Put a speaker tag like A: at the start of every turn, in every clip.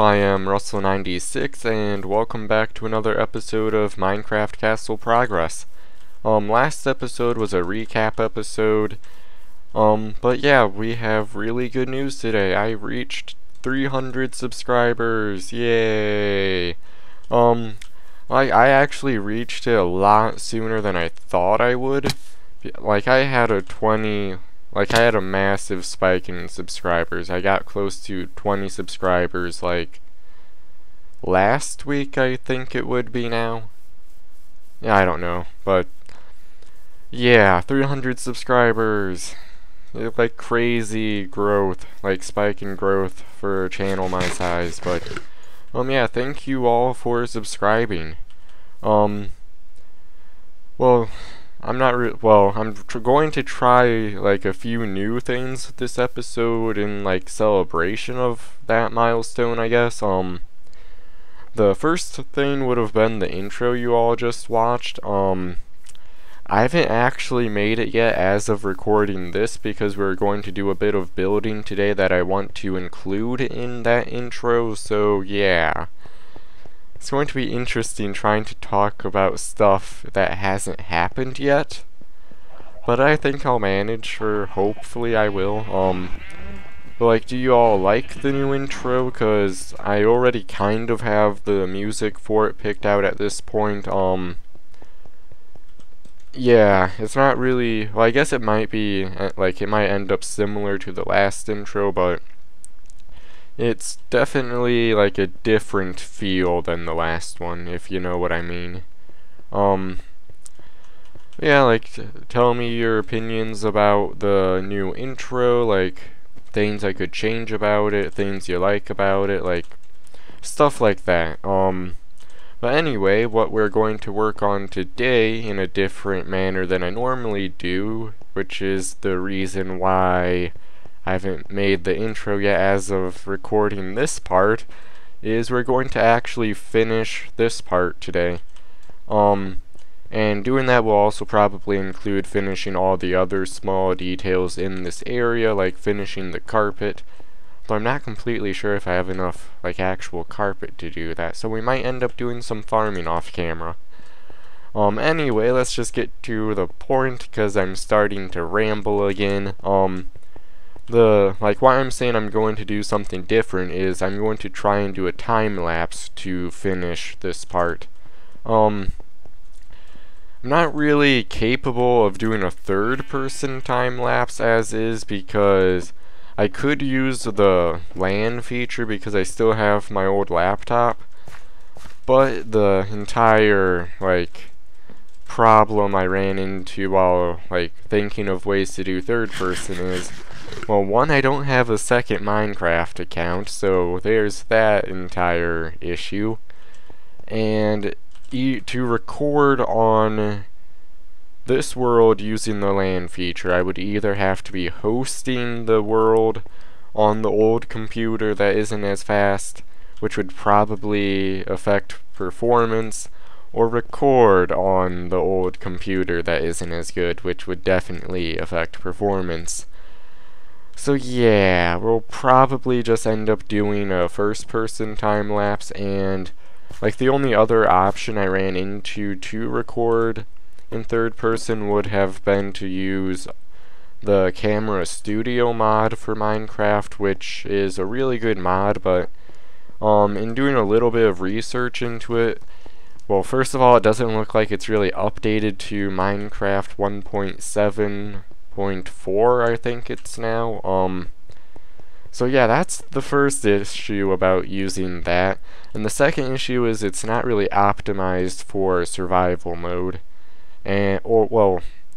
A: I am Russell96 and welcome back to another episode of Minecraft Castle Progress. Last episode was a recap episode. But yeah, we have really good news today. I reached 300 subscribers. Yay! I actually reached it a lot sooner than I thought I would. I had a massive spike in subscribers. I got close to 20 subscribers, last week, I think it would be now. Yeah, I don't know, but yeah, 300 subscribers. Crazy growth, spike in growth for a channel my size, but yeah, thank you all for subscribing. Well, I'm going to try a few new things this episode in celebration of that milestone, I guess. The first thing would have been the intro you all just watched. I haven't actually made it yet as of recording this because we're going to do a bit of building today that I want to include in that intro, so yeah. It's going to be interesting trying to talk about stuff that hasn't happened yet, but I think I'll manage, or hopefully I will. But do you all like the new intro? Cause I already kind of have the music for it picked out at this point. Yeah, it's not really, well, I guess it might be, it might end up similar to the last intro, but it's definitely a different feel than the last one, if you know what I mean. Yeah, tell me your opinions about the new intro, things I could change about it, things you like about it, stuff like that. But anyway, what we're going to work on today in a different manner than I normally do, which is the reason why I haven't made the intro yet as of recording this part, is we're going to actually finish this part today. And doing that will also probably include finishing all the other small details in this area, like finishing the carpet. Though I'm not completely sure if I have enough, actual carpet to do that, so we might end up doing some farming off camera. Anyway, let's just get to the point, because I'm starting to ramble again. Why I'm saying I'm going to do something different is I'm going to try and do a time-lapse to finish this part. I'm not really capable of doing a third-person time-lapse as is, because I could use the LAN feature because I still have my old laptop, but the entire, problem I ran into while, thinking of ways to do third person is, well, one, I don't have a second Minecraft account, so there's that entire issue, and to record on this world using the LAN feature, I would either have to be hosting the world on the old computer that isn't as fast, which would probably affect performance, or record on the old computer that isn't as good, which would definitely affect performance. So yeah, we'll probably just end up doing a first-person time-lapse, and the only other option I ran into to record in third person would have been to use the Camera Studio mod for Minecraft, which is a really good mod, but in doing a little bit of research into it, well, first of all, it doesn't look like it's really updated to Minecraft 1.7.4, I think it's now. So yeah, that's the first issue about using that, and the second issue is it's not really optimized for survival mode.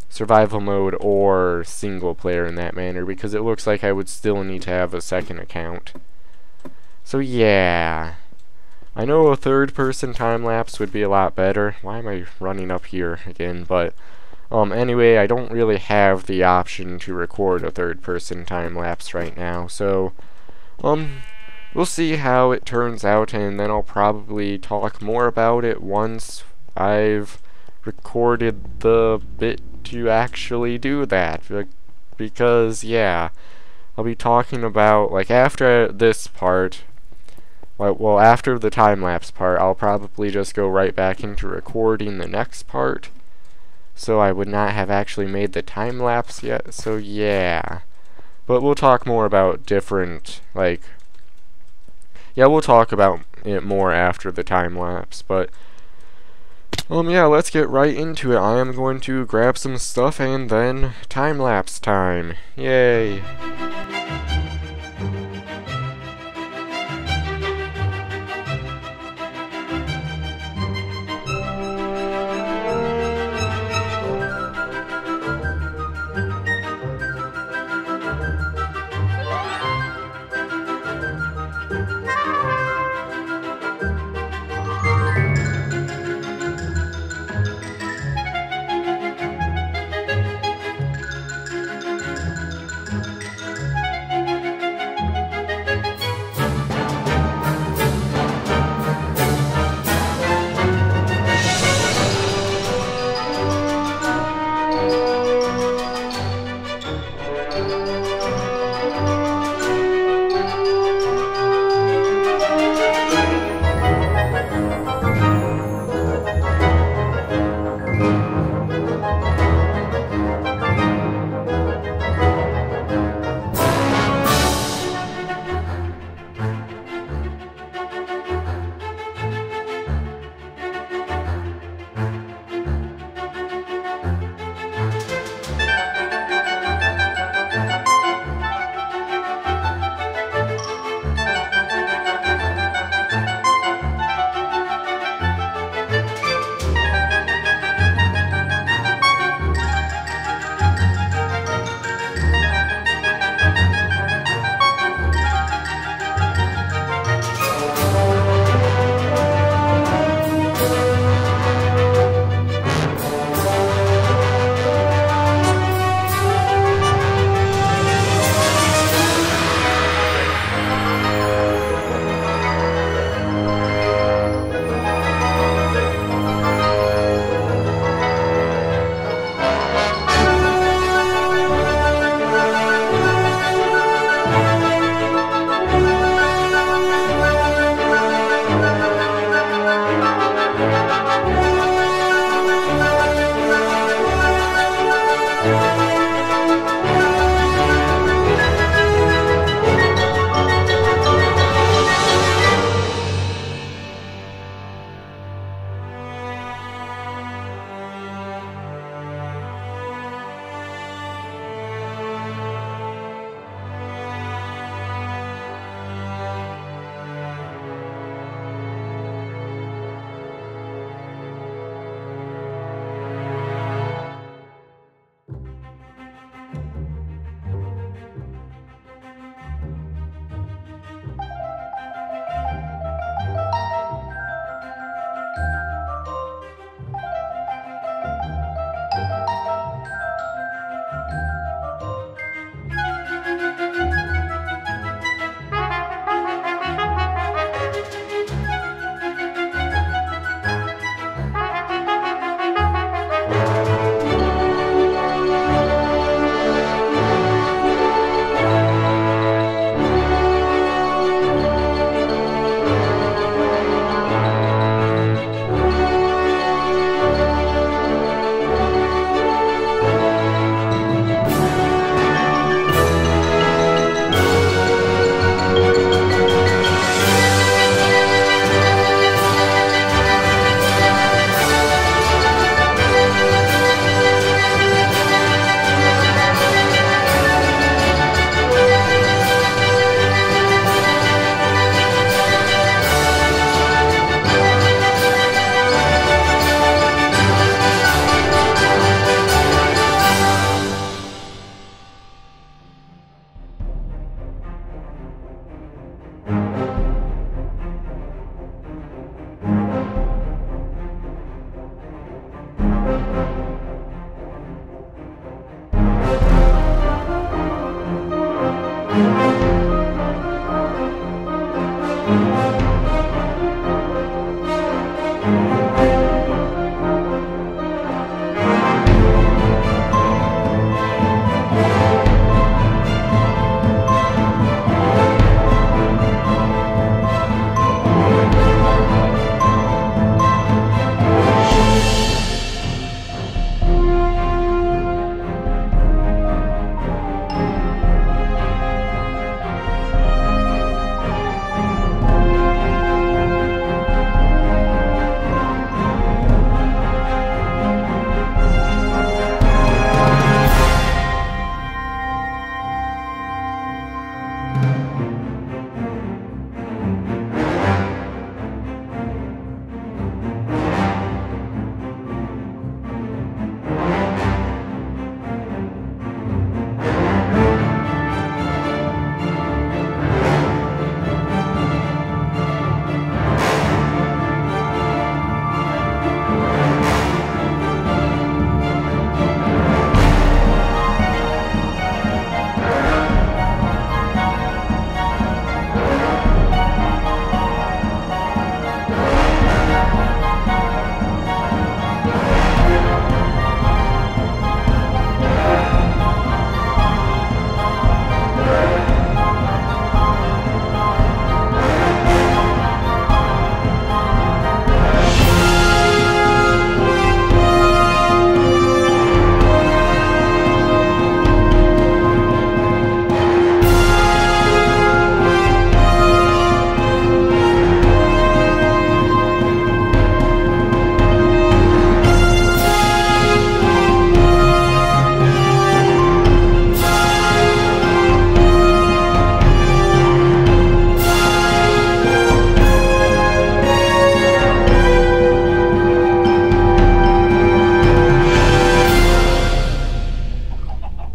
A: Survival mode or single player in that manner, because it looks like I would still need to have a second account. So yeah, I know a third person time-lapse would be a lot better. Why am I running up here again? But anyway, I don't really have the option to record a third person time-lapse right now, so we'll see how it turns out, and then I'll probably talk more about it once I've recorded the bit to actually do that, because yeah, I'll be talking about, after this part, well, after the time-lapse part, I'll probably just go right back into recording the next part. So I would not have actually made the time-lapse yet, so yeah. But we'll talk more about different, like... Yeah, we'll talk about it more after the time-lapse, but... yeah, let's get right into it. I am going to grab some stuff and then time-lapse time. Yay!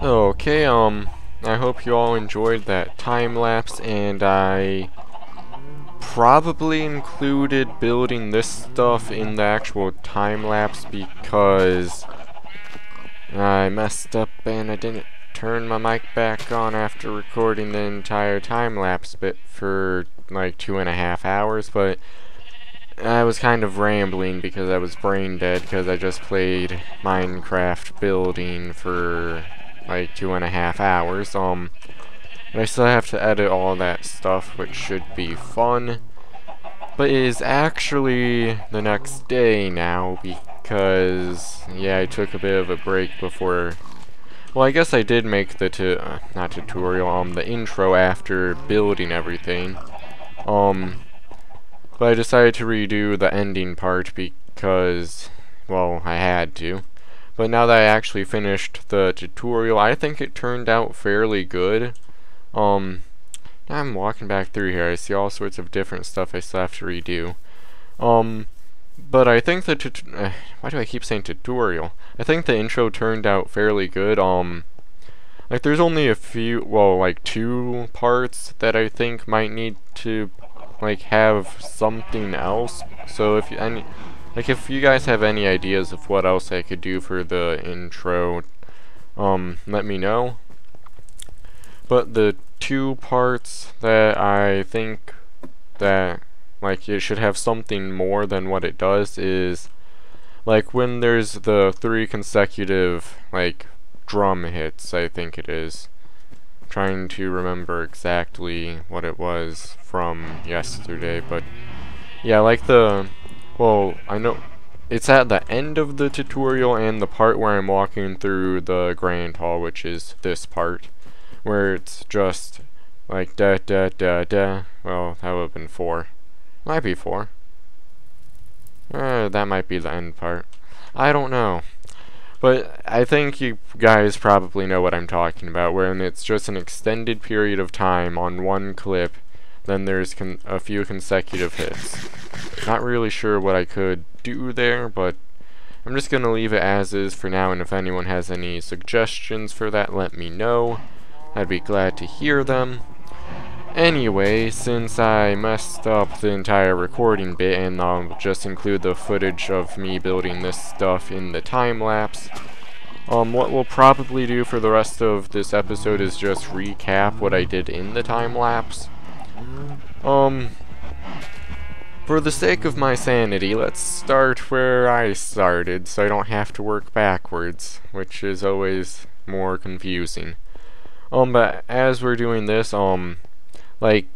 A: Okay, I hope you all enjoyed that time lapse, and I probably included building this stuff in the actual time lapse because I messed up and I didn't turn my mic back on after recording the entire time lapse bit for like 2.5 hours, but I was kind of rambling because I was brain dead because I just played Minecraft building for like 2.5 hours. But I still have to edit all that stuff, which should be fun. But it is actually the next day now because, yeah, I took a bit of a break before. Well, I guess I did make the not tutorial, the intro after building everything. But I decided to redo the ending part because, well, I had to. But now that I actually finished the tutorial, I think it turned out fairly good. Now I'm walking back through here. I see all sorts of different stuff I still have to redo. But I think the why do I keep saying tutorial? I think the intro turned out fairly good. Like there's only a few, well, like 2 parts that I think might need to like have something else. So if if you guys have any ideas of what else I could do for the intro, let me know. But the 2 parts that I think that like it should have something more than what it does is like when there's the 3 consecutive like drum hits, I think it is. I'm trying to remember exactly what it was from yesterday, but yeah, like well, I know it's at the end of the tutorial and the part where I'm walking through the Grand Hall, which is this part, where it's just like da da da da. Well, that would have been 4. Might be 4. That might be the end part. I don't know. But I think you guys probably know what I'm talking about, wherein it's just an extended period of time on one clip, then there's a few consecutive hits. Not really sure what I could do there, but I'm just going to leave it as is for now, and if anyone has any suggestions for that, let me know. I'd be glad to hear them. Anyway, since I messed up the entire recording bit, and I'll just include the footage of me building this stuff in the time lapse, what we'll probably do for the rest of this episode is just recap what I did in the time lapse. For the sake of my sanity, let's start where I started, so I don't have to work backwards, which is always more confusing. But as we're doing this, like,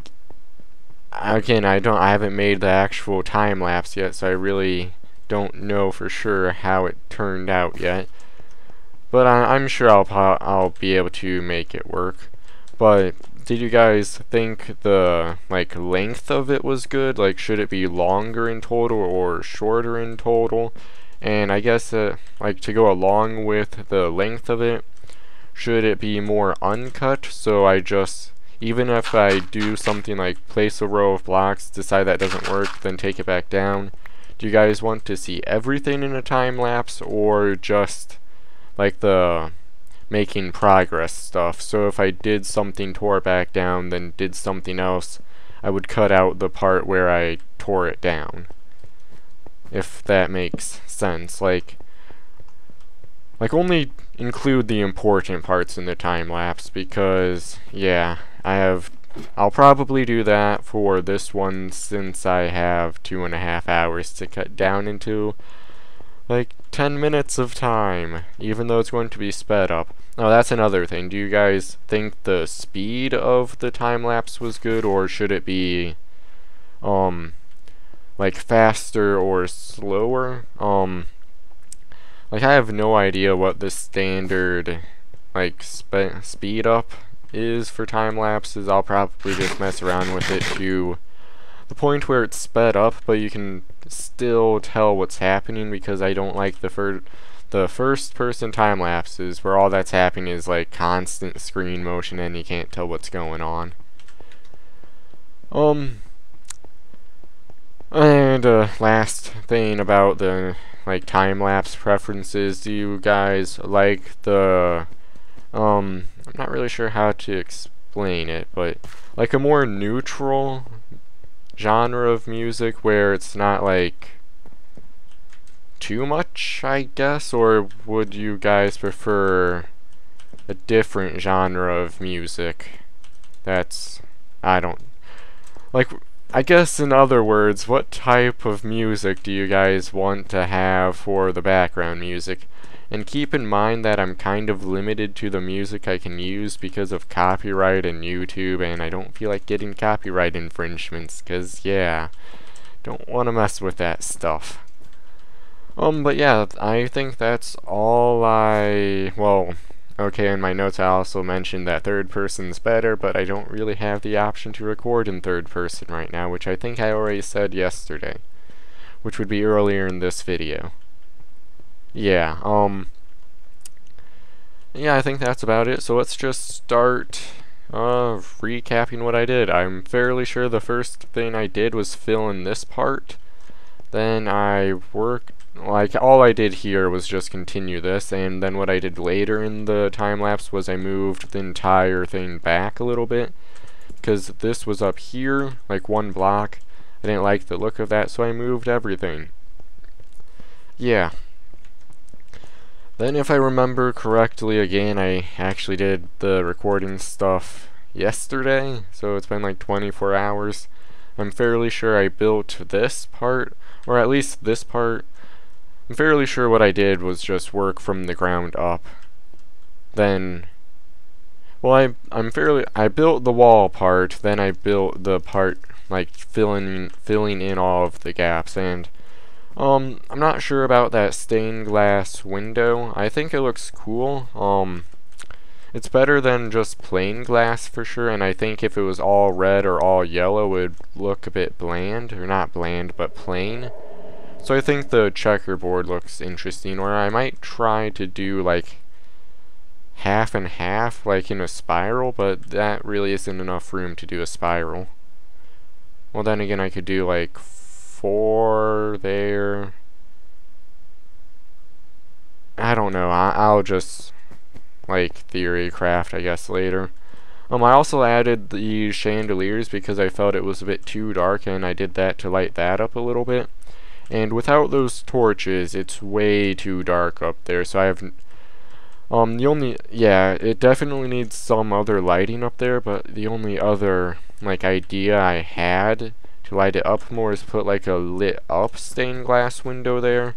A: again, I haven't made the actual time lapse yet, so I really don't know for sure how it turned out yet. But I'm sure I'll be able to make it work. But did you guys think the like length of it was good? Like, should it be longer in total or shorter in total? And I guess like to go along with the length of it, should it be more uncut? So I just, even if I do something like place a row of blocks, decide that doesn't work, then take it back down. Do you guys want to see everything in a time lapse, or just like the making progress stuff? So if I did something, tore it back down, then did something else, I would cut out the part where I tore it down. If that makes sense. Like only include the important parts in the time lapse, because yeah, I'll probably do that for this one since I have 2.5 hours to cut down into like 10 minutes of time, even though it's going to be sped up. Oh, that's another thing. Do you guys think the speed of the time lapse was good, or should it be like faster or slower? Like I have no idea what the standard like speed up is for time lapses. I'll probably just mess around with it to the point where it's sped up, but you can still tell what's happening, because I don't like the first person time lapses where all that's happening is like constant screen motion and you can't tell what's going on. And last thing about the like time lapse preferences, do you guys like the really sure how to explain it, but like a more neutral genre of music where it's not like too much, I guess, or would you guys prefer a different genre of music that's, I don't, like, I guess in other words, what type of music do you guys want to have for the background music? And keep in mind that I'm kind of limited to the music I can use because of copyright and YouTube, and I don't feel like getting copyright infringements, cause yeah, don't want to mess with that stuff. But yeah, I think that's all well, okay, in my notes I also mentioned that third person's better, but I don't really have the option to record in third person right now, which I think I already said yesterday, which would be earlier in this video. Yeah, yeah, I think that's about it, so let's just start, recapping what I did. I'm fairly sure the first thing I did was fill in this part, then I worked, like, all I did here was just continue this, and then what I did later in the time-lapse was I moved the entire thing back a little bit, because this was up here, like one block. I didn't like the look of that, so I moved everything. Yeah. Then if I remember correctly, again, I actually did the recording stuff yesterday, so it's been like 24 hours. I'm fairly sure I built this part, or at least this part. I'm fairly sure what I did was just work from the ground up. Then, well, I built the wall part, then I built the part, like, filling in all of the gaps, and, I'm not sure about that stained glass window. I think it looks cool. It's better than just plain glass for sure, and I think if it was all red or all yellow, it would look a bit bland, or not bland, but plain. So I think the checkerboard looks interesting, or I might try to do like half and half, like in a spiral, but that really isn't enough room to do a spiral. Well, then again, I could do like 4 there. I don't know, I'll just like theory craft, I guess, later. I also added the chandeliers because I felt it was a bit too dark, and I did that to light that up a little bit. And without those torches, it's way too dark up there, so I have, yeah, it definitely needs some other lighting up there, but the only other, like, idea I had to light it up more is put, like, a lit up stained glass window there.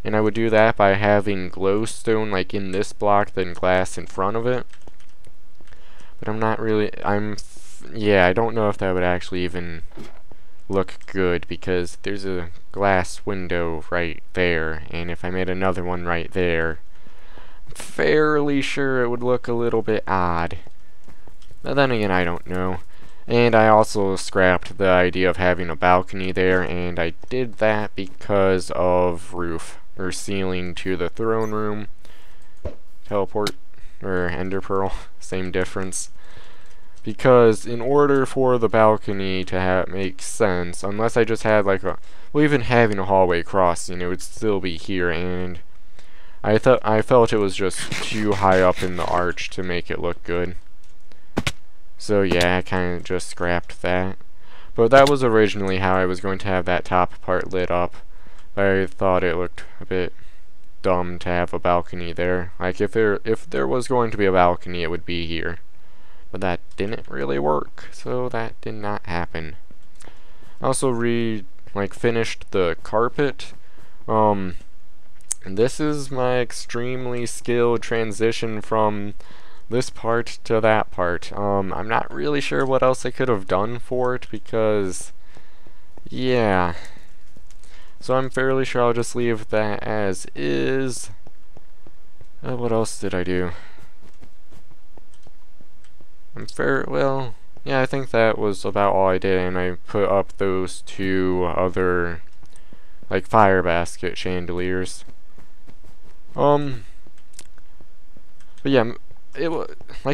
A: And I would do that by having glowstone, like, in this block, then glass in front of it. But I'm not really, yeah, I don't know if that would actually even look good, because there's a glass window right there, and if I made another one right there, I'm fairly sure it would look a little bit odd. But then again, I don't know. And I also scrapped the idea of having a balcony there, and I did that because of roof, or ceiling to the throne room. Teleport, or ender pearl, same difference. Because in order for the balcony to make sense, unless I just had like well, even having a hallway crossing, it would still be here, and I felt it was just too high up in the arch to make it look good. So yeah, I kind of just scrapped that. But that was originally how I was going to have that top part lit up. I thought it looked a bit dumb to have a balcony there. Like if there was going to be a balcony, it would be here. But that didn't really work, so that did not happen. I also finished the carpet. And this is my extremely skilled transition from this part to that part. I'm not really sure what else I could have done for it, because yeah. So I'm fairly sure I'll just leave that as is. What else did I do? Well, yeah, I think that was about all I did, and I put up those 2 other, like, fire basket chandeliers. But yeah, it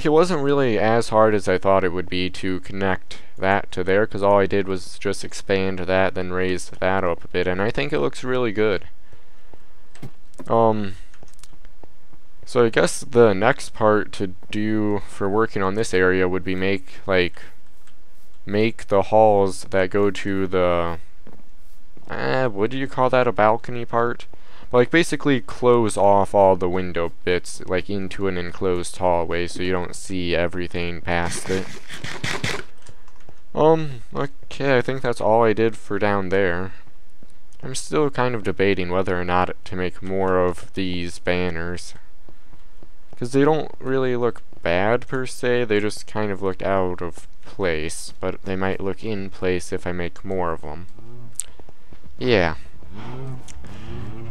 A: wasn't really as hard as I thought it would be to connect that to there, because all I did was just expand that, then raise that up a bit, and I think it looks really good. So I guess the next part to do for working on this area would be make the halls that go to the what do you call that, a balcony part? Like basically close off all the window bits like into an enclosed hallway so you don't see everything past it. Okay, I think that's all I did for down there. I'm still kind of debating whether or not to make more of these banners, because they don't really look bad per se, they just kind of look out of place, but they might look in place if I make more of them. Yeah.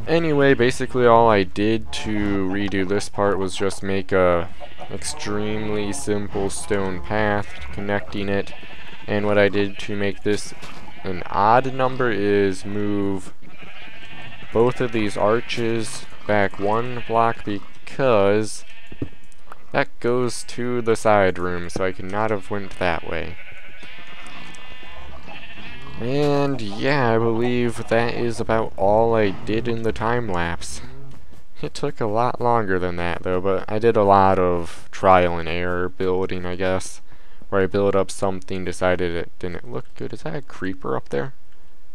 A: Anyway, basically all I did to redo this part was just make a extremely simple stone path connecting it, and what I did to make this an odd number is move both of these arches back one block because that goes to the side room, so I could not have went that way. And yeah, I believe that is about all I did in the time lapse. It took a lot longer than that though, but I did a lot of trial and error building, I guess, where I built up something, decided it didn't look good. Is that a creeper up there?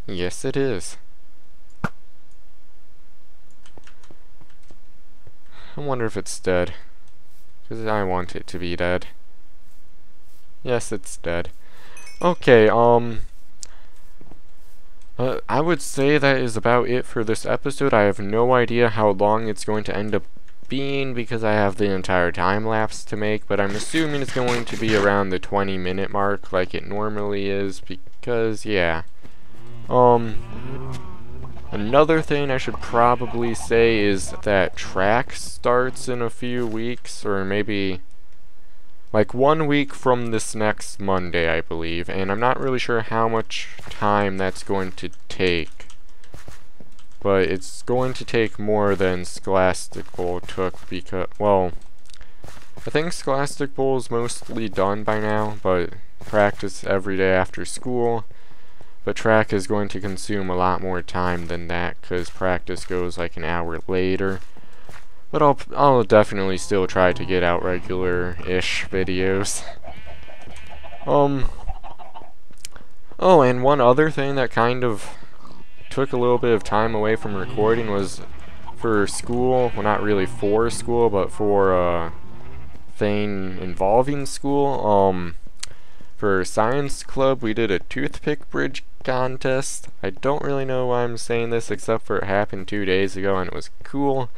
A: Yes, it is. I wonder if it's dead, because I want it to be dead. Yes, it's dead. Okay, I would say that is about it for this episode. I have no idea how long it's going to end up being because I have the entire time lapse to make, but I'm assuming it's going to be around the 20-minute mark like it normally is because, yeah. Another thing I should probably say is that track starts in a few weeks, or maybe like 1 week from this next Monday, I believe, and I'm not really sure how much time that's going to take, but it's going to take more than Scholastic Bowl took because, well, I think Scholastic Bowl is mostly done by now, but practice every day after school, but track is going to consume a lot more time than that because practice goes like an hour later. But I'll definitely still try to get out regular-ish videos. Oh, and one other thing that kind of took a little bit of time away from recording was for school, well not really for school, but for a thing involving school. For science club, we did a toothpick bridge contest. I don't really know why I'm saying this except for it happened 2 days ago and it was cool.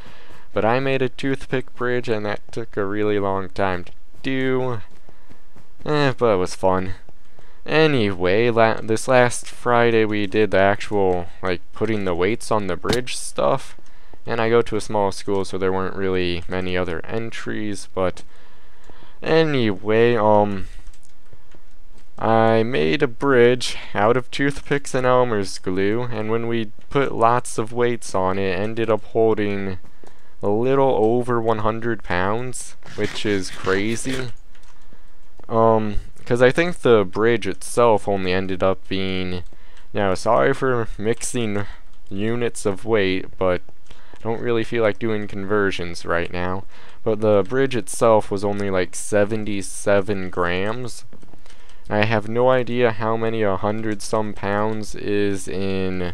A: But I made a toothpick bridge and that took a really long time to do. But it was fun. Anyway, this last Friday we did the actual, like, putting the weights on the bridge stuff. And I go to a small school so there weren't really many other entries, but anyway, I made a bridge out of toothpicks and Elmer's glue, and when we put lots of weights on it, it ended up holding a little over 100 pounds, which is crazy. Because I think the bridge itself only ended up being, now sorry for mixing units of weight, but I don't really feel like doing conversions right now. But the bridge itself was only like 77 grams. I have no idea how many 100-some pounds is in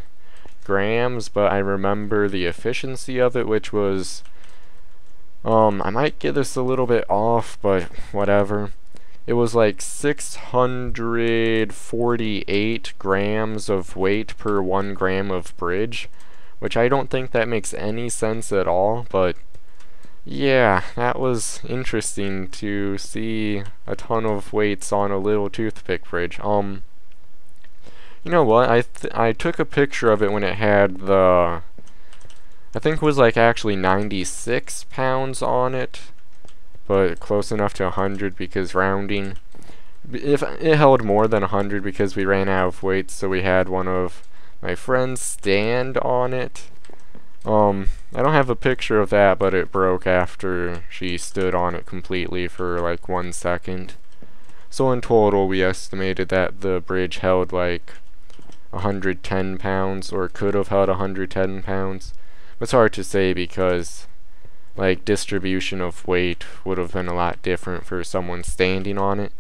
A: grams, but I remember the efficiency of it, which was, I might get this a little bit off, but whatever. It was like 648 grams of weight per 1 gram of bridge, which I don't think that makes any sense at all, but yeah, that was interesting to see a ton of weights on a little toothpick bridge. You know what, I took a picture of it when it had the, I think it was like actually 96 pounds on it, but close enough to 100 because rounding. If it held more than 100 because we ran out of weights, so we had one of my friends stand on it. I don't have a picture of that, but it broke after she stood on it completely for like 1 second. So in total, we estimated that the bridge held like 110 pounds, or could have held 110 pounds. It's hard to say because like distribution of weight would have been a lot different for someone standing on it.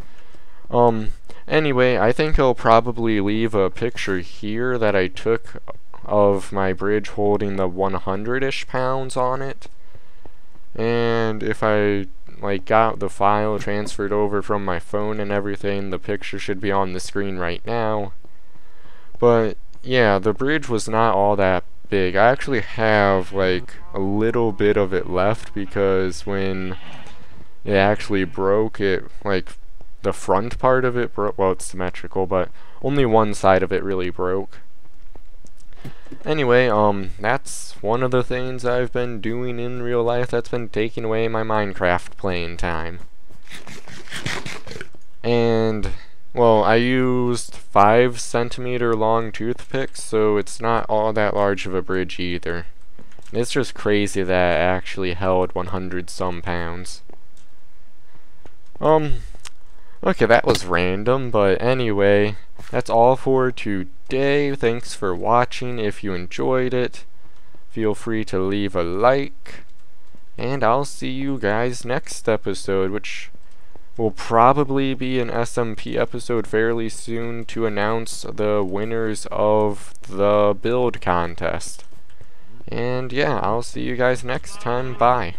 A: Anyway, I think I'll probably leave a picture here that I took of my bridge holding the 100-ish pounds on it. And if I like got the file transferred over from my phone and everything, the picture should be on the screen right now. But yeah, the bridge was not all that big. I actually have like a little bit of it left because when it actually broke, it like the front part of it broke. Well, it's symmetrical, but only one side of it really broke. Anyway, that's one of the things I've been doing in real life that's been taking away my Minecraft playing time. And well, I used 5 centimeter long toothpicks, so it's not all that large of a bridge either. It's just crazy that it actually held 100 some pounds. Okay, that was random, but anyway, that's all for today. Thanks for watching. If you enjoyed it, feel free to leave a like, and I'll see you guys next episode, which will probably be an SMP episode fairly soon to announce the winners of the build contest. And yeah, I'll see you guys next time. Bye.